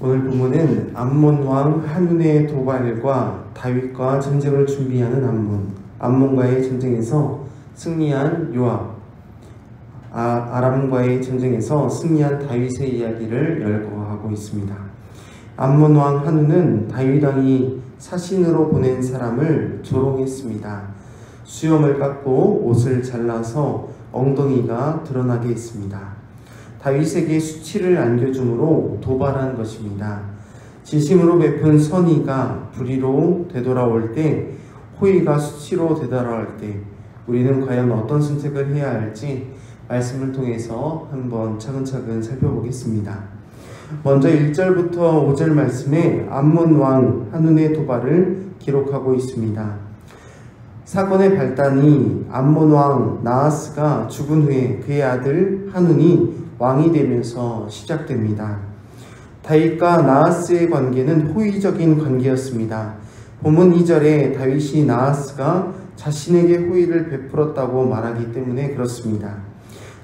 오늘 본문은 암몬 왕 한눈의 도발과 다윗과 전쟁을 준비하는 암몬과의 전쟁에서 승리한 요압, 아람과의 전쟁에서 승리한 다윗의 이야기를 열거하고 있습니다. 암몬 왕 한눈은 다윗 왕이 사신으로 보낸 사람을 조롱했습니다. 수염을 깎고 옷을 잘라서 엉덩이가 드러나게 했습니다. 다윗에게 수치를 안겨줌으로 도발한 것입니다. 진심으로 베푼 선의가 불의로 되돌아올 때, 호의가 수치로 되돌아올 때 우리는 과연 어떤 선택을 해야 할지 말씀을 통해서 한번 차근차근 살펴보겠습니다. 먼저 1절부터 5절 말씀에 암몬 왕 한눈의 도발을 기록하고 있습니다. 사건의 발단이 암몬 왕 나하스가 죽은 후에 그의 아들 한눈이 왕이 되면서 시작됩니다. 다윗과 나하스의 관계는 호의적인 관계였습니다. 본문 2절에 다윗이 나하스가 자신에게 호의를 베풀었다고 말하기 때문에 그렇습니다.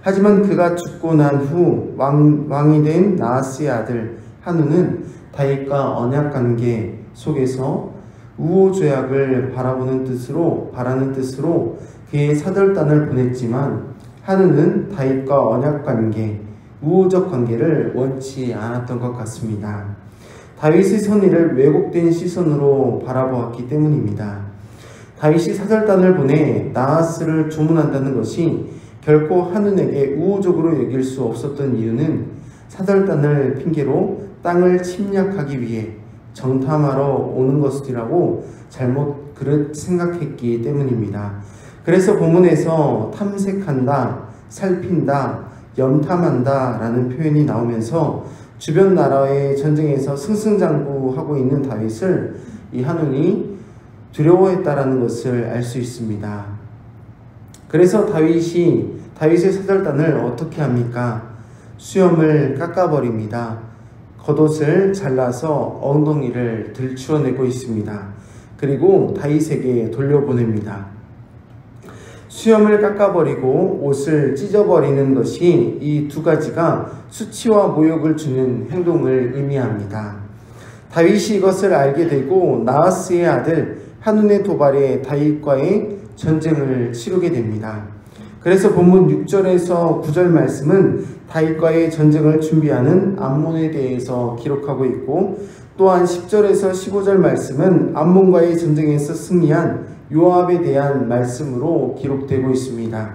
하지만 그가 죽고 난 후 왕이 된 나하스의 아들 한눈은 다윗과 언약 관계 속에서 우호조약을 바라는 뜻으로 그의 사절단을 보냈지만 한눈은 다윗과 언약 관계, 우호적 관계를 원치 않았던 것 같습니다. 다윗의 선의를 왜곡된 시선으로 바라보았기 때문입니다. 다윗이 사절단을 보내 나하스를 조문한다는 것이 결코 한눈에게 우호적으로 여길 수 없었던 이유는 사절단을 핑계로 땅을 침략하기 위해 정탐하러 오는 것이라고 잘못 생각했기 때문입니다. 그래서 본문에서 탐색한다, 살핀다, 염탐한다 라는 표현이 나오면서 주변 나라의 전쟁에서 승승장구하고 있는 다윗을 이 한눈이 두려워했다라는 것을 알 수 있습니다. 그래서 다윗의 사절단을 어떻게 합니까? 수염을 깎아버립니다. 겉옷을 잘라서 엉덩이를 들추어내고 있습니다. 그리고 다윗에게 돌려보냅니다. 수염을 깎아버리고 옷을 찢어버리는 것이 이 두 가지가 수치와 모욕을 주는 행동을 의미합니다. 다윗이 이것을 알게 되고 나하스의 아들 한눈의 도발에 다윗과의 전쟁을 치르게 됩니다. 그래서 본문 6절에서 9절 말씀은 다윗과의 전쟁을 준비하는 암몬에 대해서 기록하고 있고, 또한 10절에서 15절 말씀은 암몬과의 전쟁에서 승리한 요압에 대한 말씀으로 기록되고 있습니다.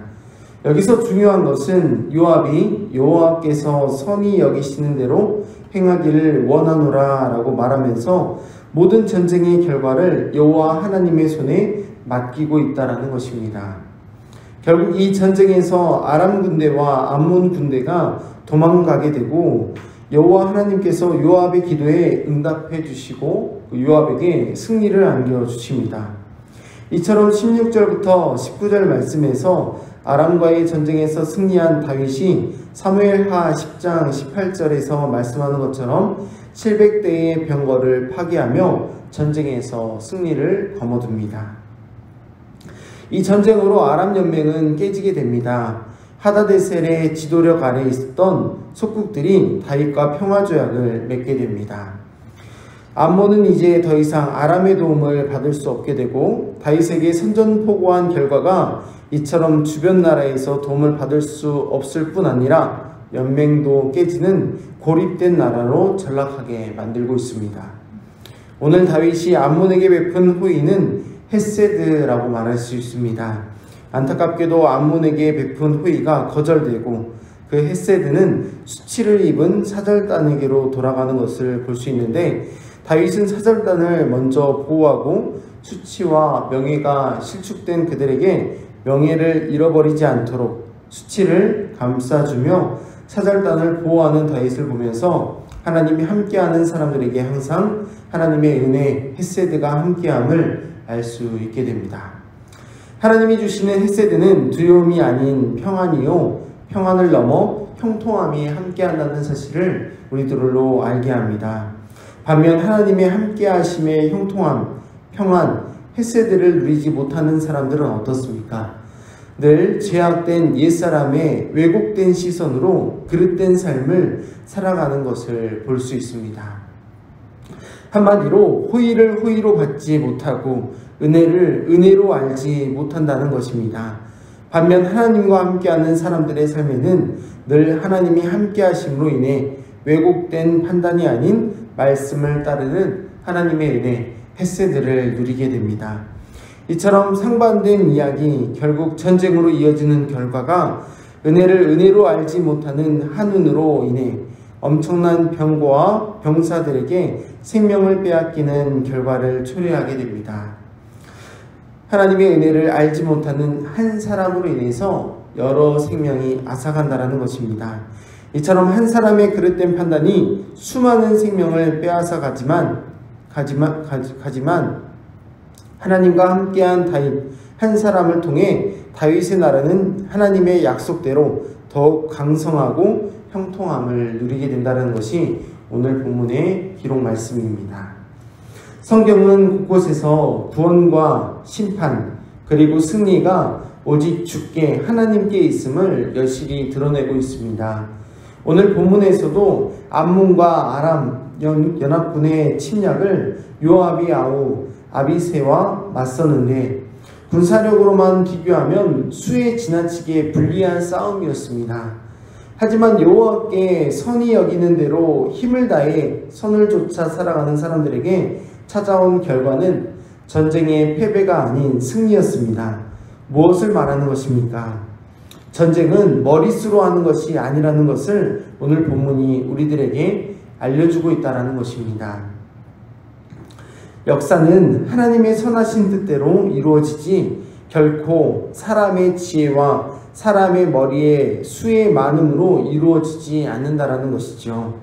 여기서 중요한 것은 요압이 여호와께서 선히 여기시는 대로 행하기를 원하노라 라고 말하면서 모든 전쟁의 결과를 여호와 하나님의 손에 맡기고 있다는 것입니다. 결국 이 전쟁에서 아람 군대와 암몬 군대가 도망가게 되고 여호와 하나님께서 요압의 기도에 응답해 주시고 요압에게 승리를 안겨주십니다. 이처럼 16절부터 19절 말씀에서 아람과의 전쟁에서 승리한 다윗이 사무엘하 10장 18절에서 말씀하는 것처럼 700대의 병거를 파괴하며 전쟁에서 승리를 거머쥡니다. 이 전쟁으로 아람 연맹은 깨지게 됩니다. 하다데셀의 지도력 아래 있었던 속국들이 다윗과 평화조약을 맺게 됩니다. 암몬은 이제 더 이상 아람의 도움을 받을 수 없게 되고 다윗에게 선전포고한 결과가 이처럼 주변 나라에서 도움을 받을 수 없을 뿐 아니라 연맹도 깨지는 고립된 나라로 전락하게 만들고 있습니다. 오늘 다윗이 암몬에게 베푼 호의는 헤세드라고 말할 수 있습니다. 안타깝게도 암몬에게 베푼 호의가 거절되고 그 헤세드는 수치를 입은 사절단에게로 돌아가는 것을 볼 수 있는데, 다윗은 사절단을 먼저 보호하고 수치와 명예가 실축된 그들에게 명예를 잃어버리지 않도록 수치를 감싸주며 사절단을 보호하는 다윗을 보면서 하나님이 함께하는 사람들에게 항상 하나님의 은혜, 헤세드가 함께함을 알 수 있게 됩니다. 하나님이 주시는 헤세드는 두려움이 아닌 평안이요, 평안을 넘어 형통함이 함께한다는 사실을 우리들로 알게 합니다. 반면 하나님의 함께하심의 형통함, 평안, 헤세드를 누리지 못하는 사람들은 어떻습니까? 늘 죄악된 옛사람의 왜곡된 시선으로 그릇된 삶을 살아가는 것을 볼 수 있습니다. 한마디로 호의를 호의로 받지 못하고 은혜를 은혜로 알지 못한다는 것입니다. 반면 하나님과 함께하는 사람들의 삶에는 늘 하나님이 함께하심으로 인해 왜곡된 판단이 아닌 말씀을 따르는 하나님의 은혜, 헤세드를 누리게 됩니다. 이처럼 상반된 이야기, 결국 전쟁으로 이어지는 결과가 은혜를 은혜로 알지 못하는 한눈으로 인해 엄청난 병고와 병사들에게 생명을 빼앗기는 결과를 초래하게 됩니다. 하나님의 은혜를 알지 못하는 한 사람으로 인해서 여러 생명이 앗아간다는 것입니다. 이처럼 한 사람의 그릇된 판단이 수많은 생명을 빼앗아 가지만 하나님과 함께한 다윗 한 사람을 통해 다윗의 나라는 하나님의 약속대로 더욱 강성하고 형통함을 누리게 된다는 것이 오늘 본문의 기록 말씀입니다. 성경은 곳곳에서 구원과 심판 그리고 승리가 오직 주께 하나님께 있음을 여실히 드러내고 있습니다. 오늘 본문에서도 암몬과 아람 연합군의 침략을 요압이 아우 아비새와 맞섰는데 군사력으로만 비교하면 수에 지나치게 불리한 싸움이었습니다. 하지만 여호와께 선히 여기는 대로 힘을 다해 선을 쫓아 살아가는 사람들에게 찾아온 결과는 전쟁의 패배가 아닌 승리였습니다. 무엇을 말하는 것입니까? 전쟁은 머릿수로 하는 것이 아니라는 것을 오늘 본문이 우리들에게 알려주고 있다는 것입니다. 역사는 하나님의 선하신 뜻대로 이루어지지 결코 사람의 지혜와 사람의 머리의 수의 많음으로 이루어지지 않는다라는 것이죠.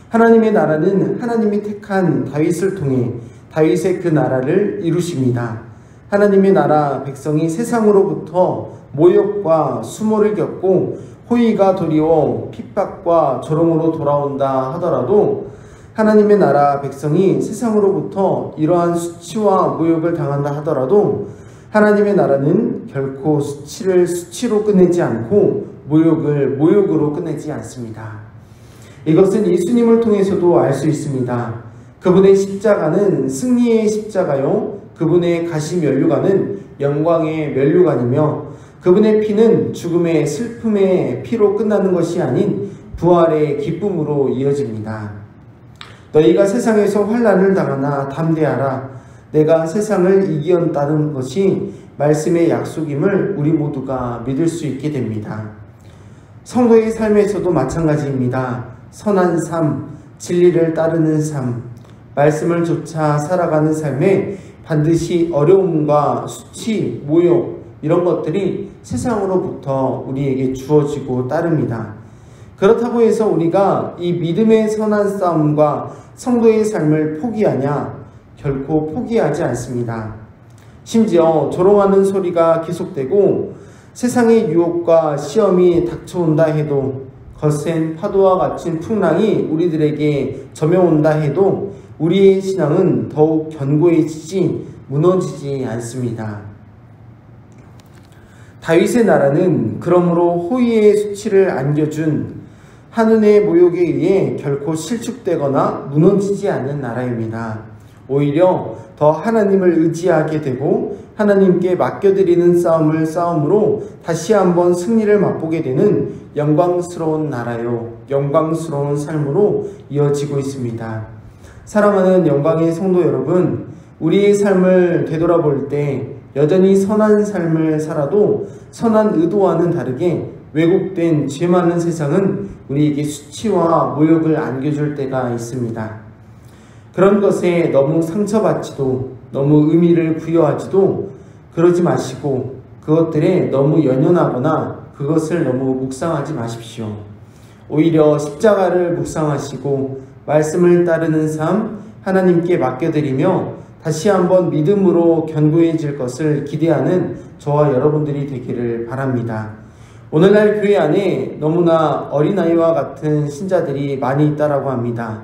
하나님의 나라는 하나님이 택한 다윗을 통해 다윗의 그 나라를 이루십니다. 하나님의 나라 백성이 세상으로부터 모욕과 수모를 겪고 호의가 도리어 핍박과 조롱으로 돌아온다 하더라도 하나님의 나라 백성이 세상으로부터 이러한 수치와 모욕을 당한다 하더라도 하나님의 나라는 결코 수치를 수치로 끝내지 않고 모욕을 모욕으로 끝내지 않습니다. 이것은 예수님을 통해서도 알 수 있습니다. 그분의 십자가는 승리의 십자가요, 그분의 가시 면류관은 영광의 면류관이며 그분의 피는 죽음의 슬픔의 피로 끝나는 것이 아닌 부활의 기쁨으로 이어집니다. 너희가 세상에서 환난을 당하나 담대하라. 내가 세상을 이기었다는 것이 말씀의 약속임을 우리 모두가 믿을 수 있게 됩니다. 성도의 삶에서도 마찬가지입니다. 선한 삶, 진리를 따르는 삶, 말씀을 좇아 살아가는 삶에 반드시 어려움과 수치, 모욕 이런 것들이 세상으로부터 우리에게 주어지고 따릅니다. 그렇다고 해서 우리가 이 믿음의 선한 싸움과 성도의 삶을 포기하냐? 결코 포기하지 않습니다. 심지어 조롱하는 소리가 계속되고 세상의 유혹과 시험이 닥쳐온다 해도 거센 파도와 같은 풍랑이 우리들에게 점여온다 해도 우리의 신앙은 더욱 견고해지지 무너지지 않습니다. 다윗의 나라는 그러므로 호의의 수치를 안겨준 한눈의 모욕에 의해 결코 실축되거나 무너지지 않는 나라입니다. 오히려 더 하나님을 의지하게 되고 하나님께 맡겨드리는 싸움을 싸움으로 다시 한번 승리를 맛보게 되는 영광스러운 나라요, 영광스러운 삶으로 이어지고 있습니다. 사랑하는 영광의 성도 여러분, 우리의 삶을 되돌아볼 때 여전히 선한 삶을 살아도 선한 의도와는 다르게 왜곡된 죄 많은 세상은 우리에게 수치와 모욕을 안겨줄 때가 있습니다. 그런 것에 너무 상처받지도 너무 의미를 부여하지도 그러지 마시고 그것들에 너무 연연하거나 그것을 너무 묵상하지 마십시오. 오히려 십자가를 묵상하시고 말씀을 따르는 삶 하나님께 맡겨드리며 다시 한번 믿음으로 견고해질 것을 기대하는 저와 여러분들이 되기를 바랍니다. 오늘날 교회 안에 너무나 어린아이와 같은 신자들이 많이 있다라고 합니다.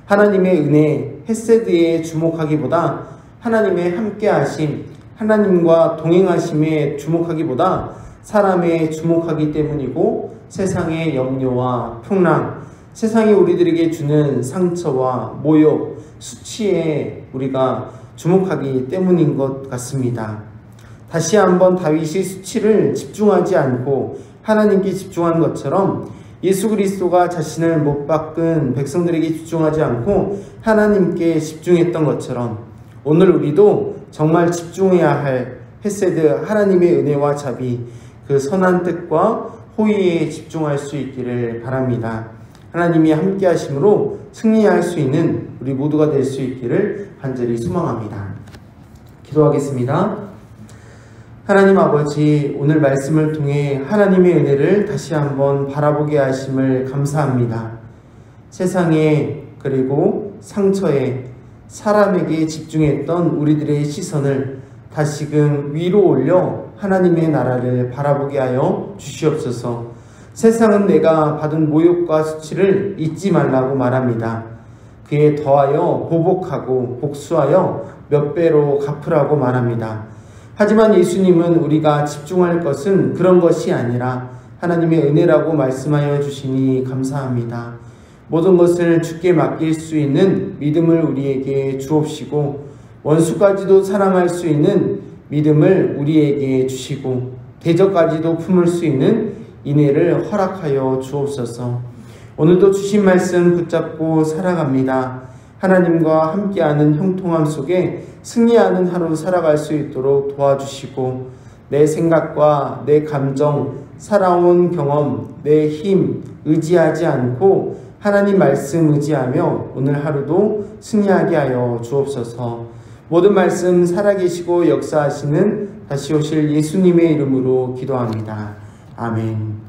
하나님의 은혜, 헤세드에 주목하기보다 하나님의 함께하심, 하나님과 동행하심에 주목하기보다 사람에 주목하기 때문이고 세상의 염려와 풍랑, 세상이 우리들에게 주는 상처와 모욕, 수치에 우리가 주목하기 때문인 것 같습니다. 다시 한번 다윗이 수치를 집중하지 않고 하나님께 집중한 것처럼 예수 그리스도가 자신을 못 박은 백성들에게 집중하지 않고 하나님께 집중했던 것처럼 오늘 우리도 정말 집중해야 할 헤세드 하나님의 은혜와 자비, 그 선한 뜻과 호의에 집중할 수 있기를 바랍니다. 하나님이 함께 하심으로 승리할 수 있는 우리 모두가 될 수 있기를 간절히 소망합니다. 기도하겠습니다. 하나님 아버지, 오늘 말씀을 통해 하나님의 은혜를 다시 한번 바라보게 하심을 감사합니다. 세상에 그리고 상처에 사람에게 집중했던 우리들의 시선을 다시금 위로 올려 하나님의 나라를 바라보게 하여 주시옵소서. 세상은 내가 받은 모욕과 수치를 잊지 말라고 말합니다. 그에 더하여 보복하고 복수하여 몇 배로 갚으라고 말합니다. 하지만 예수님은 우리가 집중할 것은 그런 것이 아니라 하나님의 은혜라고 말씀하여 주시니 감사합니다. 모든 것을 주께 맡길 수 있는 믿음을 우리에게 주옵시고 원수까지도 사랑할 수 있는 믿음을 우리에게 주시고 대적까지도 품을 수 있는 인애를 허락하여 주옵소서. 오늘도 주신 말씀 붙잡고 살아갑니다. 하나님과 함께하는 형통함 속에 승리하는 하루 살아갈 수 있도록 도와주시고 내 생각과 내 감정, 살아온 경험, 내 힘 의지하지 않고 하나님 말씀 의지하며 오늘 하루도 승리하게 하여 주옵소서. 모든 말씀 살아계시고 역사하시는 다시 오실 예수님의 이름으로 기도합니다. 아멘.